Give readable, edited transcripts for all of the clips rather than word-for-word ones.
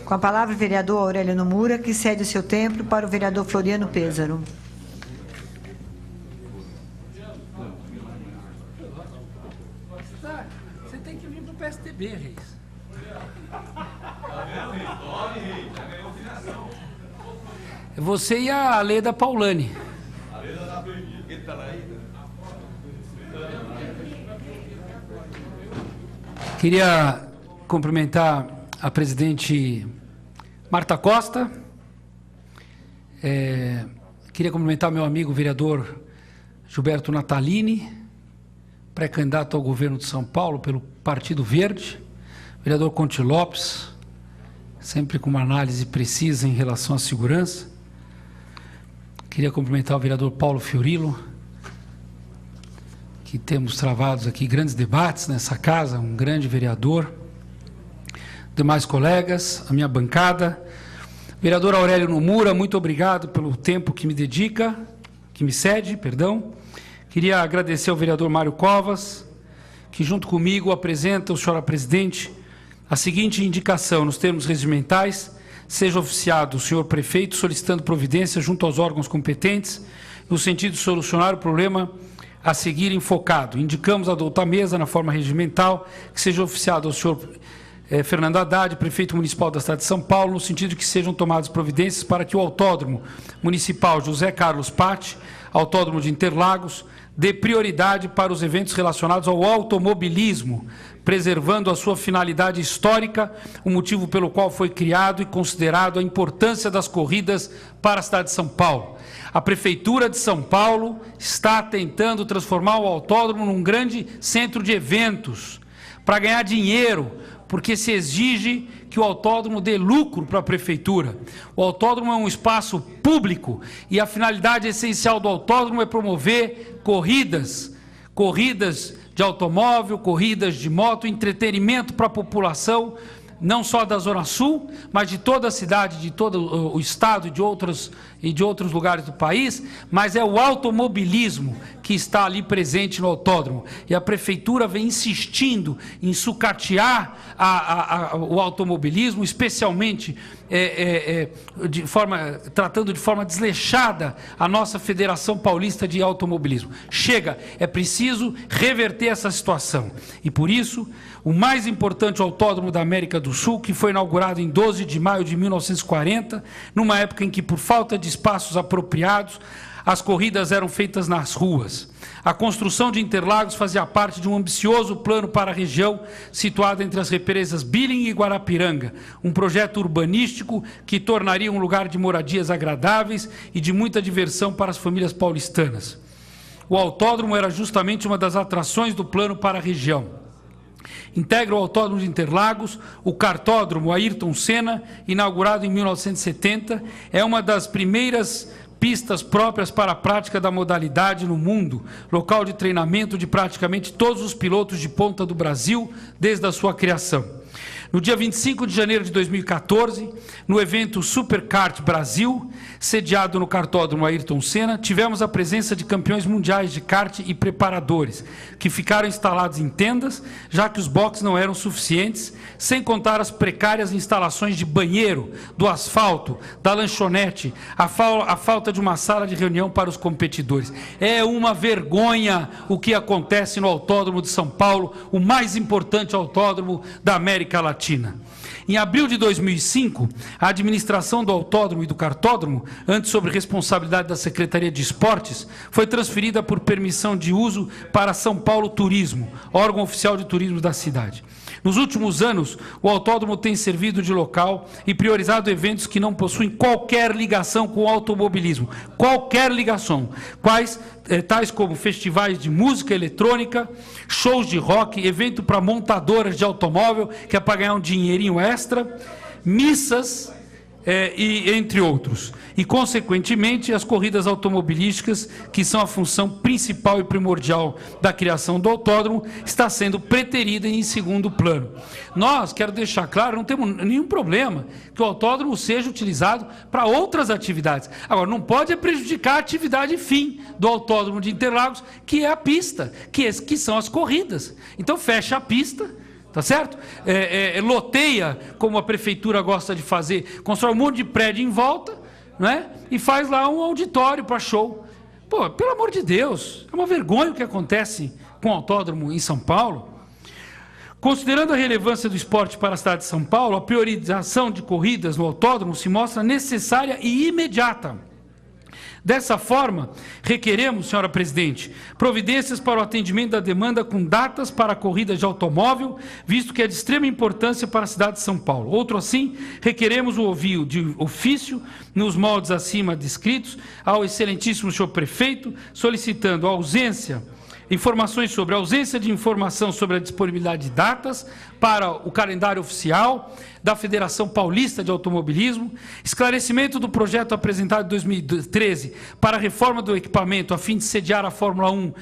Com a palavra, o vereador Aurélio Nomura, que cede o seu tempo para o vereador Floriano Pêssaro. Você tem que vir para o PSDB, Reis. Você e a Leda Paulani. Queria cumprimentar a presidente Marta Costa. Queria cumprimentar meu amigo vereador Gilberto Natalini, pré-candidato ao governo de São Paulo pelo Partido Verde. Vereador Conte Lopes, sempre com uma análise precisa em relação à segurança. Queria cumprimentar o vereador Paulo Fiorilo, que temos travados aqui grandes debates nessa casa, um grande vereador. Demais colegas, a minha bancada. Vereador Aurélio Nomura, muito obrigado pelo tempo que me dedica, que me cede, perdão. Queria agradecer ao vereador Mário Covas, que junto comigo apresenta, o senhor presidente, a seguinte indicação nos termos regimentais: seja oficiado o senhor prefeito solicitando providência junto aos órgãos competentes no sentido de solucionar o problema a seguir enfocado. Indicamos a douta mesa na forma regimental que seja oficiado ao senhor Fernando Haddad, prefeito municipal da cidade de São Paulo, no sentido de que sejam tomadas providências para que o Autódromo Municipal José Carlos Patti, Autódromo de Interlagos, dê prioridade para os eventos relacionados ao automobilismo, preservando a sua finalidade histórica, o motivo pelo qual foi criado e considerado a importância das corridas para a cidade de São Paulo. A Prefeitura de São Paulo está tentando transformar o autódromo num grande centro de eventos, para ganhar dinheiro, porque se exige que o autódromo dê lucro para a Prefeitura. O autódromo é um espaço público e a finalidade essencial do autódromo é promover corridas de automóvel, corridas de moto, entretenimento para a população, não só da Zona Sul, mas de toda a cidade, de todo o estado e de outros lugares do país, mas é o automobilismo que está ali presente no autódromo. E a Prefeitura vem insistindo em sucatear o automobilismo, especialmente tratando de forma desleixada a nossa Federação Paulista de Automobilismo. Chega, é preciso reverter essa situação. E por isso, o mais importante autódromo da América do Sul, que foi inaugurado em 12 de maio de 1940, numa época em que, por falta de espaços apropriados, as corridas eram feitas nas ruas. A construção de Interlagos fazia parte de um ambicioso plano para a região, situada entre as represas Billing e Guarapiranga, um projeto urbanístico que tornaria um lugar de moradias agradáveis e de muita diversão para as famílias paulistanas. O autódromo era justamente uma das atrações do plano para a região. Integra o Autódromo de Interlagos, o Kartódromo Ayrton Senna, inaugurado em 1970, é uma das primeiras pistas próprias para a prática da modalidade no mundo, local de treinamento de praticamente todos os pilotos de ponta do Brasil desde a sua criação. No dia 25 de janeiro de 2014, no evento Superkart Brasil, sediado no Kartódromo Ayrton Senna, tivemos a presença de campeões mundiais de kart e preparadores, que ficaram instalados em tendas, já que os boxes não eram suficientes, sem contar as precárias instalações de banheiro, do asfalto, da lanchonete, a falta de uma sala de reunião para os competidores. É uma vergonha o que acontece no Autódromo de São Paulo, o mais importante autódromo da América Latina. Em abril de 2005, a administração do autódromo e do kartódromo, antes sob responsabilidade da Secretaria de Esportes, foi transferida por permissão de uso para São Paulo Turismo, órgão oficial de turismo da cidade. Nos últimos anos, o autódromo tem servido de local e priorizado eventos que não possuem qualquer ligação com o automobilismo, qualquer ligação, tais como festivais de música eletrônica, shows de rock, evento para montadoras de automóvel, que é para ganhar um dinheirinho extra, missas, e entre outros. E, consequentemente, as corridas automobilísticas, que são a função principal e primordial da criação do autódromo, está sendo preterida em segundo plano. Nós, quero deixar claro, não temos nenhum problema que o autódromo seja utilizado para outras atividades. Agora, não pode prejudicar a atividade fim do Autódromo de Interlagos, que é a pista, que são as corridas. Então, fecha a pista, tá certo? Loteia, como a prefeitura gosta de fazer, constrói um monte de prédio em volta, né? E faz lá um auditório para show. Pô, pelo amor de Deus, é uma vergonha o que acontece com o autódromo em São Paulo. Considerando a relevância do esporte para a cidade de São Paulo, a priorização de corridas no autódromo se mostra necessária e imediata. Dessa forma, requeremos, senhora presidente, providências para o atendimento da demanda com datas para a corrida de automóvel, visto que é de extrema importância para a cidade de São Paulo. Outro assim, requeremos o envio de ofício, nos moldes acima descritos, ao excelentíssimo senhor prefeito, solicitando informações sobre a ausência de informação sobre a disponibilidade de datas para o calendário oficial da Federação Paulista de Automobilismo, esclarecimento do projeto apresentado em 2013 para a reforma do equipamento a fim de sediar a Fórmula 1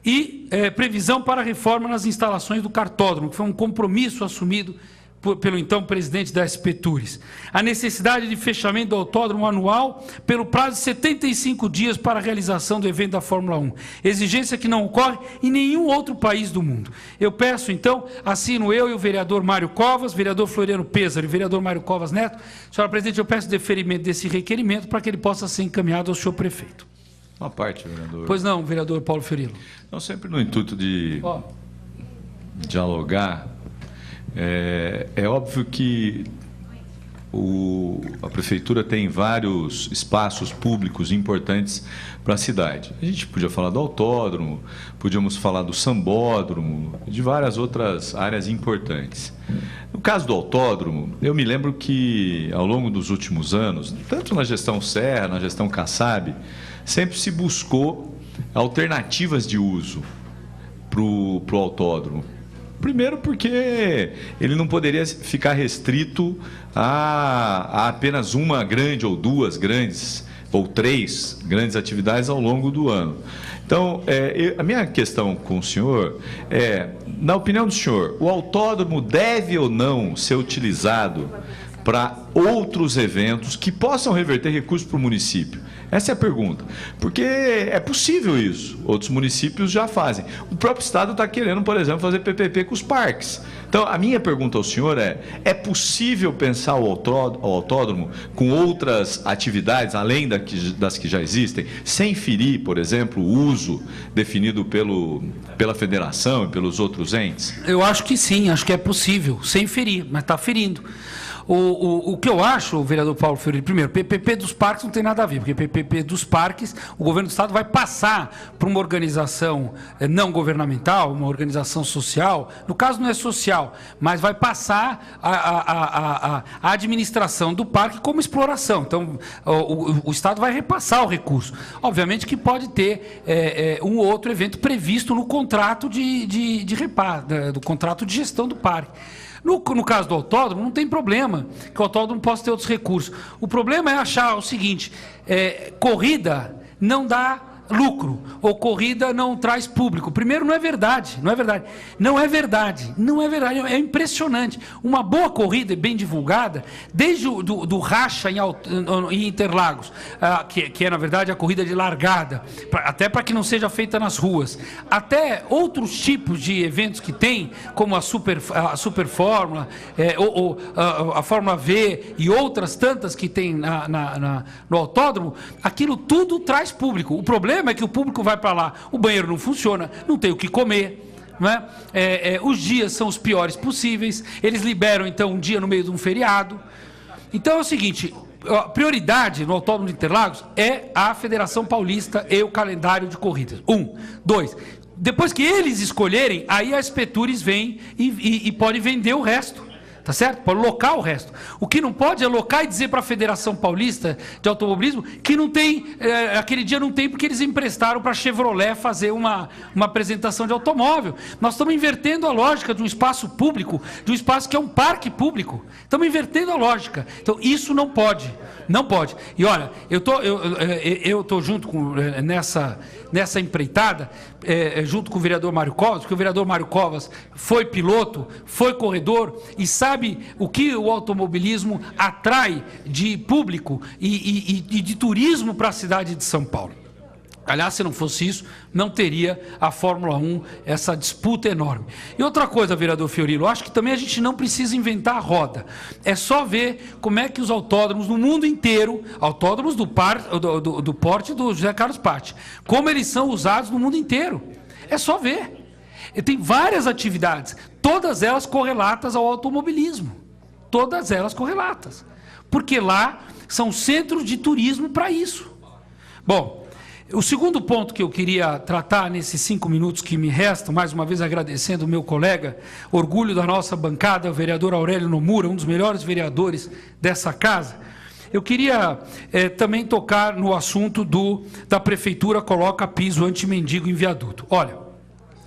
e previsão para a reforma nas instalações do cartódromo, que foi um compromisso assumido pelo então presidente da SP Tours. A necessidade de fechamento do autódromo anual pelo prazo de 75 dias para a realização do evento da Fórmula 1. Exigência que não ocorre em nenhum outro país do mundo. Eu peço, então, assino eu e o vereador Mário Covas, vereador Floriano Pêsaro e vereador Mário Covas Neto. Senhora presidente, eu peço deferimento desse requerimento para que ele possa ser encaminhado ao senhor prefeito. Uma parte, vereador. Pois não, vereador Paulo Ferilo. Não, sempre no intuito de dialogar. É óbvio que a prefeitura tem vários espaços públicos importantes para a cidade. A gente podia falar do autódromo, podíamos falar do sambódromo, de várias outras áreas importantes. No caso do autódromo, eu me lembro que ao longo dos últimos anos, tanto na gestão Serra, na gestão Kassab, sempre se buscou alternativas de uso para o autódromo. Primeiro porque ele não poderia ficar restrito a apenas uma grande ou duas grandes ou três grandes atividades ao longo do ano. Então, a minha questão com o senhor na opinião do senhor, o autódromo deve ou não ser utilizado para outros eventos que possam reverter recursos para o município? Essa é a pergunta. Porque é possível isso. Outros municípios já fazem. O próprio Estado está querendo, por exemplo, fazer PPP com os parques. Então, a minha pergunta ao senhor é possível pensar o autódromo com outras atividades, além das que já existem, sem ferir, por exemplo, o uso definido pela federação e pelos outros entes? Eu acho que sim, acho que é possível, sem ferir, mas está ferindo. O que eu acho, vereador Paulo Ferreira, primeiro, PPP dos parques não tem nada a ver, porque PPP dos parques, o governo do Estado vai passar para uma organização não governamental, uma organização social, no caso não é social, mas vai passar a administração do parque como exploração. Então, o Estado vai repassar o recurso. Obviamente que pode ter um ou outro evento previsto no contrato do contrato de gestão do parque. No caso do autódromo, não tem problema que o autódromo possa ter outros recursos. O problema é achar o seguinte, corrida não dá lucro, ou corrida não traz público. Primeiro, não é verdade, é impressionante. Uma boa corrida, bem divulgada, desde do racha em Interlagos, que é, na verdade, a corrida de largada, até para que não seja feita nas ruas, até outros tipos de eventos que tem, como a Super Fórmula, ou a Fórmula V e outras tantas que tem no autódromo, aquilo tudo traz público. O problema é que o público vai para lá, o banheiro não funciona, não tem o que comer, não é? Os dias são os piores possíveis, eles liberam então um dia no meio de um feriado. Então é o seguinte, a prioridade no Autódromo de Interlagos é a Federação Paulista e o calendário de corridas. 1. 2. Depois que eles escolherem, aí a SP Tours vem e pode vender o resto. Tá certo? Pode locar o resto. O que não pode é locar e dizer para a Federação Paulista de Automobilismo que não tem, aquele dia não tem porque eles emprestaram para a Chevrolet fazer uma apresentação de automóvel. Nós estamos invertendo a lógica de um espaço público, de um espaço que é um parque público. Estamos invertendo a lógica. Então, isso não pode. Não pode. E olha, eu tô junto com nessa empreitada, junto com o vereador Mário Covas, porque o vereador Mário Covas foi piloto, foi corredor e sabe o que o automobilismo atrai de público e de turismo para a cidade de São Paulo. Aliás, se não fosse isso, não teria a Fórmula 1 essa disputa enorme. E outra coisa, vereador Fiorilo, acho que também a gente não precisa inventar a roda. É só ver como é que os autódromos no mundo inteiro, autódromos do porte do José Carlos Patti, como eles são usados no mundo inteiro. É só ver. E tem várias atividades, todas elas correlatas ao automobilismo. Todas elas correlatas. Porque lá são centros de turismo para isso. Bom, o segundo ponto que eu queria tratar nesses 5 minutos que me restam, mais uma vez agradecendo o meu colega, orgulho da nossa bancada, o vereador Aurélio Nomura, um dos melhores vereadores dessa casa, eu queria também tocar no assunto da prefeitura coloca piso anti-mendigo em viaduto. Olha,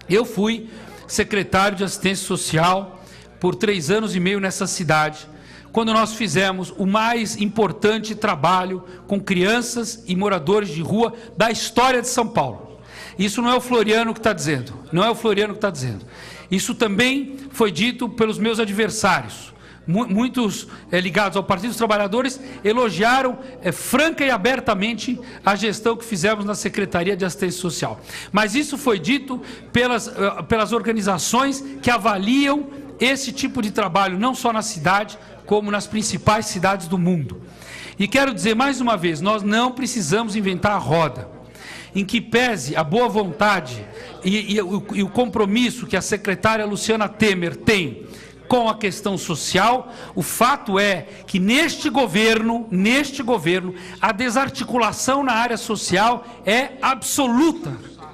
eu fui secretário de assistência social por 3 anos e meio nessa cidade, quando nós fizemos o mais importante trabalho com crianças e moradores de rua da história de São Paulo. Isso não é o Floriano que está dizendo, não é o Floriano que está dizendo. Isso também foi dito pelos meus adversários. Muitos ligados ao Partido dos Trabalhadores elogiaram franca e abertamente a gestão que fizemos na Secretaria de Assistência Social. Mas isso foi dito pelas organizações que avaliam esse tipo de trabalho, não só na cidade, como nas principais cidades do mundo. E quero dizer mais uma vez, nós não precisamos inventar a roda. Em que pese a boa vontade e o compromisso que a secretária Luciana Temer tem com a questão social, o fato é que neste governo, a desarticulação na área social é absoluta,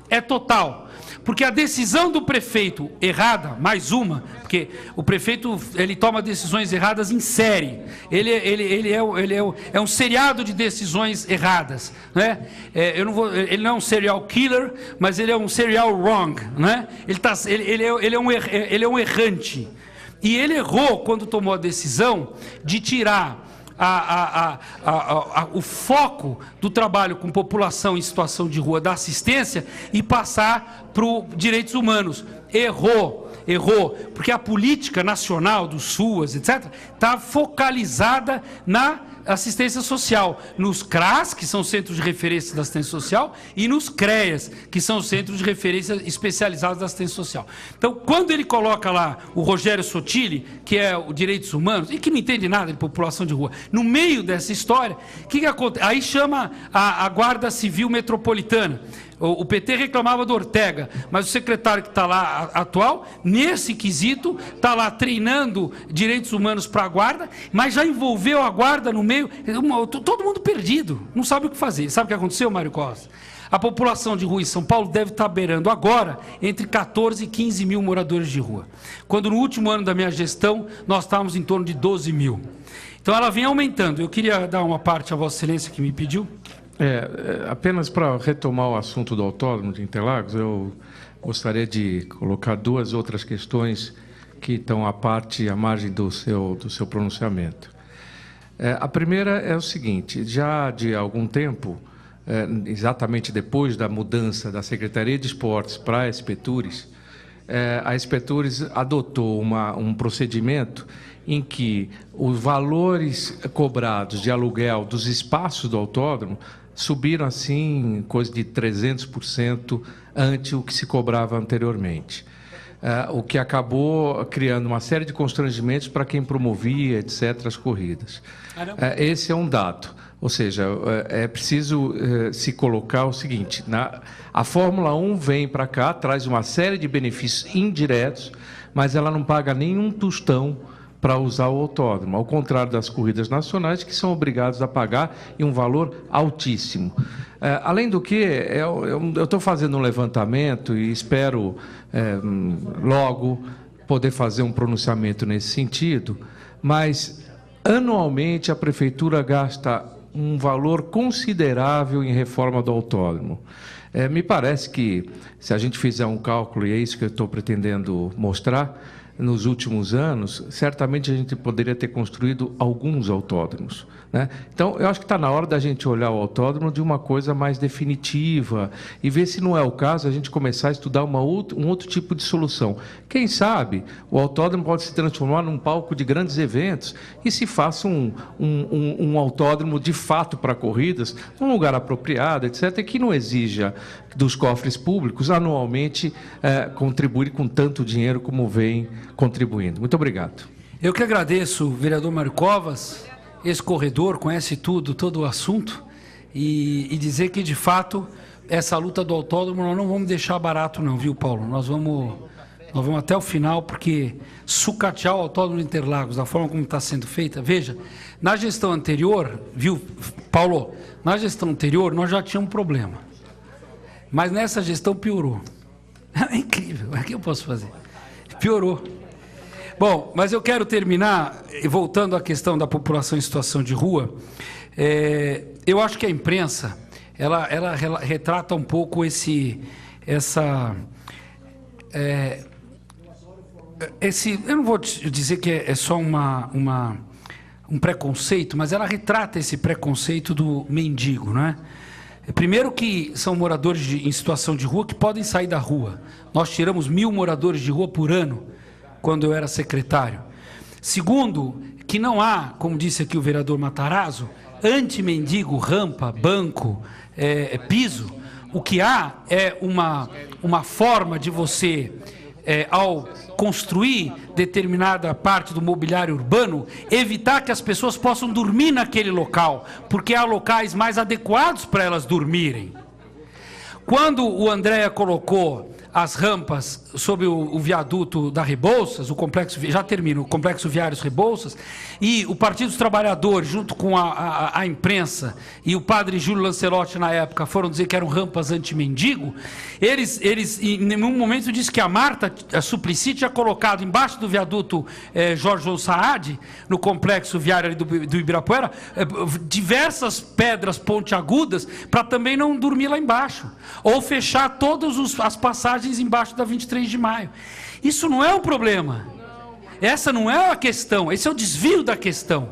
é total. Porque a decisão do prefeito errada, mais uma, porque o prefeito ele toma decisões erradas em série, ele é um seriado de decisões erradas, né? Ele não é um serial killer, mas ele é um serial wrong, né? Ele é um errante. E ele errou quando tomou a decisão de tirar o foco do trabalho com população em situação de rua da assistência e passar para os direitos humanos. Errou, porque a política nacional do SUAS, etc., está focalizada na assistência social, nos CRAS, que são centros de referência da assistência social, e nos CREAS, que são centros de referência especializados da assistência social. Então, quando ele coloca lá o Rogério Sotile, que é o Direitos Humanos, e que não entende nada de população de rua, no meio dessa história, o que acontece? Aí chama a Guarda Civil Metropolitana. O PT reclamava do Ortega, mas o secretário que está lá atual, nesse quesito, está lá treinando direitos humanos para a guarda, mas já envolveu a guarda no meio, todo mundo perdido, não sabe o que fazer. Sabe o que aconteceu, Mário Costa? A população de rua em São Paulo deve estar beirando agora entre 14 e 15 mil moradores de rua, quando no último ano da minha gestão nós estávamos em torno de 12 mil. Então ela vem aumentando. Eu queria dar uma parte à Vossa Excelência que me pediu. Apenas para retomar o assunto do autódromo de Interlagos, eu gostaria de colocar 2 outras questões que estão à margem do seu pronunciamento. A primeira é o seguinte: já de algum tempo, exatamente depois da mudança da Secretaria de Esportes para a Espetures, a Espetures adotou um procedimento em que os valores cobrados de aluguel dos espaços do autódromo subiram, assim, coisa de 300% ante o que se cobrava anteriormente. O que acabou criando uma série de constrangimentos para quem promovia, etc., as corridas. Esse é um dado. Ou seja, é preciso se colocar o seguinte: a Fórmula 1 vem para cá, traz uma série de benefícios indiretos, mas ela não paga nenhum tostão para usar o autódromo, ao contrário das corridas nacionais, que são obrigados a pagar em um valor altíssimo. Além do que, eu estou fazendo um levantamento e espero logo poder fazer um pronunciamento nesse sentido, mas anualmente a Prefeitura gasta um valor considerável em reforma do autódromo. Me parece que, se a gente fizer um cálculo, e é isso que eu estou pretendendo mostrar, nos últimos anos, certamente a gente poderia ter construído alguns autódromos, né? Então, eu acho que está na hora da gente olhar o autódromo de uma coisa mais definitiva e ver se não é o caso a gente começar a estudar um outro tipo de solução. Quem sabe o autódromo pode se transformar num palco de grandes eventos e se faça um autódromo de fato para corridas, num lugar apropriado, etc., e que não exija dos cofres públicos anualmente contribuir com tanto dinheiro como vem contribuindo. Muito obrigado. Eu que agradeço, vereador Mário Covas, esse corredor, conhece tudo, todo o assunto, e dizer que, de fato, essa luta do autódromo nós não vamos deixar barato não, viu, Paulo? Nós vamos até o final, porque sucatear o autódromo de Interlagos, da forma como está sendo feita, veja, na gestão anterior, viu, Paulo, na gestão anterior nós já tínhamos um problema, mas nessa gestão piorou. É incrível, o que eu posso fazer? Piorou. Bom, mas eu quero terminar, voltando à questão da população em situação de rua. Eu acho que a imprensa, ela retrata um pouco eu não vou dizer que é só um preconceito, mas ela retrata esse preconceito do mendigo, não é? Primeiro que são moradores em situação de rua que podem sair da rua. Nós tiramos 1000 moradores de rua por ano, quando eu era secretário. Segundo, que não há, como disse aqui o vereador Matarazzo, anti-mendigo, rampa, banco, piso. O que há é uma forma de você, ao construir determinada parte do mobiliário urbano, evitar que as pessoas possam dormir naquele local, porque há locais mais adequados para elas dormirem. Quando o Andréa colocou as rampas sobre o viaduto da Rebouças, o complexo, já termino, o complexo Viários Rebouças, e o Partido dos Trabalhadores, junto com a imprensa, e o padre Júlio Lancelotti, na época, foram dizer que eram rampas anti-mendigo, eles em nenhum momento disse que a Marta Suplicy tinha colocado embaixo do viaduto Jorge João Saad, no complexo viário do Ibirapuera, diversas pedras pontiagudas, para também não dormir lá embaixo, ou fechar todas as passagens embaixo da 23 de maio. Isso não é o problema. Essa não é a questão. Esse é o desvio da questão.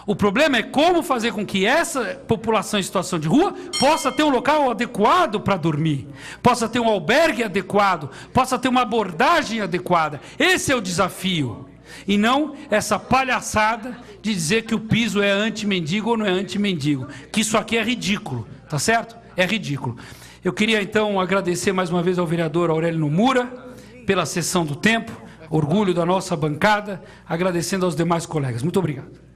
O problema é como fazer com que essa população em situação de rua possa ter um local adequado para dormir, possa ter um albergue adequado, possa ter uma abordagem adequada. Esse é o desafio. E não essa palhaçada de dizer que o piso é anti-mendigo ou não é anti-mendigo. Que isso aqui é ridículo. Tá certo? É ridículo. Eu queria, então, agradecer mais uma vez ao vereador Aurélio Nomura pela cessão do tempo, orgulho da nossa bancada, agradecendo aos demais colegas. Muito obrigado.